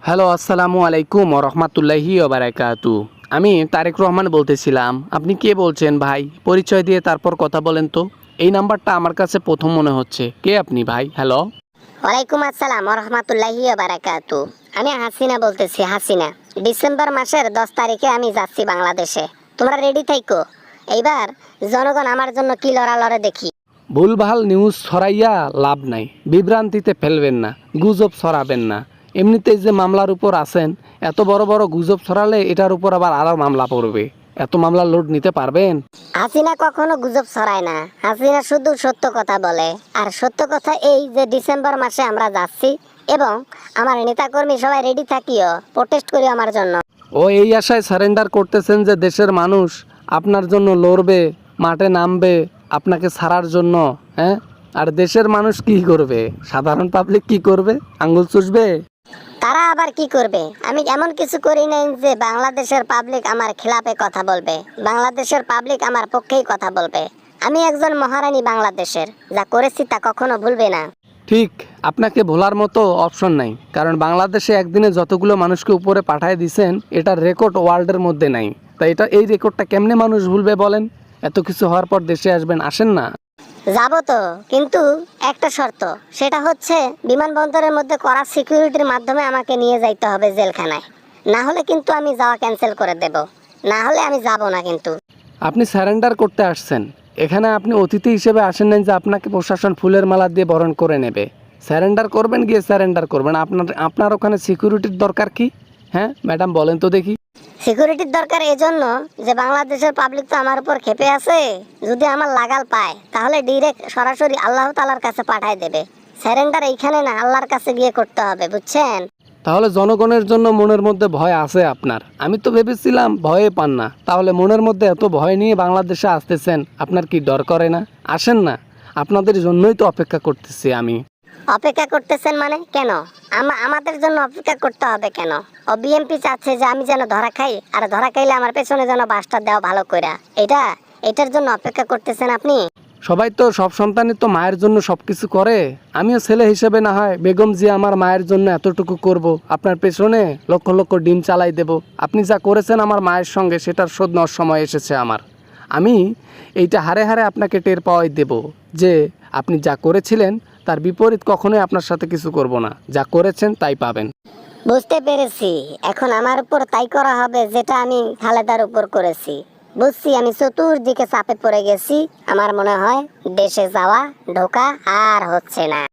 Hello, আসসালামু আলাইকুম রহমতুল্লাহি ওবারাকাতু। আমি তারেক রহমান বলতেছিলাম। আপনি কে বলছেন ভাই? পরিচয় দিয়ে তারপর কথা বলেন তো। এই নাম্বারটা আমার কাছে প্রথম মনে হচ্ছে। কে আপনি ভাই? হ্যালো। ওয়ালাইকুম আসসালাম রহমতুল্লাহি বারাকাতু। আমি হাসিনা বলতেছি, হাসিনা। ডিসেম্বর মাসের 10 তারিখে আমি যাচ্ছি বাংলাদেশে। তোমরা রেডি থাইকো। এইবার জনগণ আমার জন্য কি লড়ে দেখি। ভুলভাল নিউজ ছড়াইয়া লাভ নাই, বিভ্রান্তিতে ফেলবেন না, গুজব ছড়াবেন না। এমনিতেই যে মামলার উপর আছেন, এত বড় বড় গুজব ছড়ালে এটার উপর আবার আরও মামলা পড়বে। এত মামলা লোড নিতে পারবেন? হাসিনা কখনো গুজব ছড়ায় না। হাসিনা শুধু সত্য কথা বলে। আর সত্য কথা এই যে ডিসেম্বর মাসে আমরা যাচ্ছি এবং আমার নেতাকর্মী সবাই রেডি থাকিও, প্রোটেস্ট করি আমার জন্য। ও এই আশায় সারেন্ডার করতেছেন যে দেশের মানুষ আপনার জন্য লড়বে, মাঠে নামবে আপনাকে ছাড়ার জন্য। হ্যাঁ, আর দেশের মানুষ কি করবে? সাধারণ পাবলিক কি করবে? আঙ্গুল চুষবে। তারা আবার কি করবে? আমি এমন কিছু করি নাই যে বাংলাদেশের পাবলিক আমার খিলাফে কথা বলবে। বাংলাদেশের পাবলিক আমার পক্ষেই কথা বলবে। আমি একজন মহারানী বাংলাদেশের, যা করেছি তা কখনো ভুলবে না। ঠিক, আপনাকে ভোলার মতো অপশন নাই, কারণ বাংলাদেশে একদিনে যতগুলো মানুষকে উপরে পাঠায় দিয়েছেন এটার রেকর্ড ওয়ার্ল্ডের মধ্যে নাই। তাই এই রেকর্ডটা কেমনে মানুষ ভুলবে বলেন? এত কিছু হওয়ার পর দেশে আসবেন, আসেন না। যাবো তো, কিন্তু একটা শর্ত। সেটা হচ্ছে বিমানবন্দরের মধ্যে কড়া সিকিউরিটির মাধ্যমে আমাকে নিয়ে যাইতে হবে জেলখানায়। না হলে কিন্তু আমি যাওয়া ক্যান্সেল করে দেব। না হলে আমি যাব না কিন্তু। আপনি স্যারেন্ডার করতে আসছেন, এখানে আপনি অতিথি হিসেবে আসেন নাই যে আপনাকে প্রশাসন ফুলের মালা দিয়ে বরণ করে নেবে। স্যারেন্ডার করবেন, গিয়ে স্যারেন্ডার করবেন। আপনার ওখানে সিকিউরিটির দরকার কি? হ্যাঁ ম্যাডাম, বলেন তো দেখি। সিকিউরিটির দরকার এজন্য যে বাংলাদেশের পাবলিক তো আমার উপর ক্ষেপে আছে। যদি আমার লাগাল পায় তাহলে ডিরেক্ট সরাসরি আল্লাহ তাআলার কাছে পাঠায় দেবে। সারেন্ডার এইখানে না, আল্লাহর কাছে গিয়ে করতে হবে, বুঝছেন? তাহলে জনগণের জন্য মনের মধ্যে ভয় আছে আপনার। আমি তো ভেবেছিলাম ভয়ে পান না। তাহলে মনের মধ্যে এত ভয় নিয়ে বাংলাদেশে আসতেছেন, আপনার কি ডর করে না? আসেন না, আপনাদের জন্যই তো অপেক্ষা করতেছি আমি। অপেক্ষা করতেছেন মানে কেন? আমাদের জন্য অপেক্ষা করতে হবে কেন? ও বিএমপি চাচ্ছে যে আমি যেন ধরা খাই, আর ধরা খাইলে আমার পেছনে যেন বাসটা দেওয়া ভালো কইরা। এটার জন্য অপেক্ষা করতেছেন আপনি? সবাই তো, সব সন্তানই তো মায়ের জন্য সব কিছু করে। আমিও ছেলে হিসেবে না হয় বেগম জি আমার মায়ের জন্য এতটুকু করব, আপনার পেছনে লক্ষ লক্ষ ডিম চালাই দেব। আপনি যা করেছেন আমার মায়ের সঙ্গে, সেটার শোধ নেওয়ার সময় এসেছে আমার। আমি এইটা হারে হারে আপনাকে টের পাওয়াই দেব যে আপনি যা করেছিলেন তার বিপরীত কখনোই আপনার সাথে কিছু করব না। যা করেছেন তাই পাবেন। বুঝতে পেরেছি। এখন আমার উপর তাই করা হবে যেটা আমি খালেদার উপর করেছি। বুঝছি, আমি চতুর্দিকে চাপে পড়ে গেছি। আমার মনে হয় দেশে যাওয়া ঢোকা আর হচ্ছে না।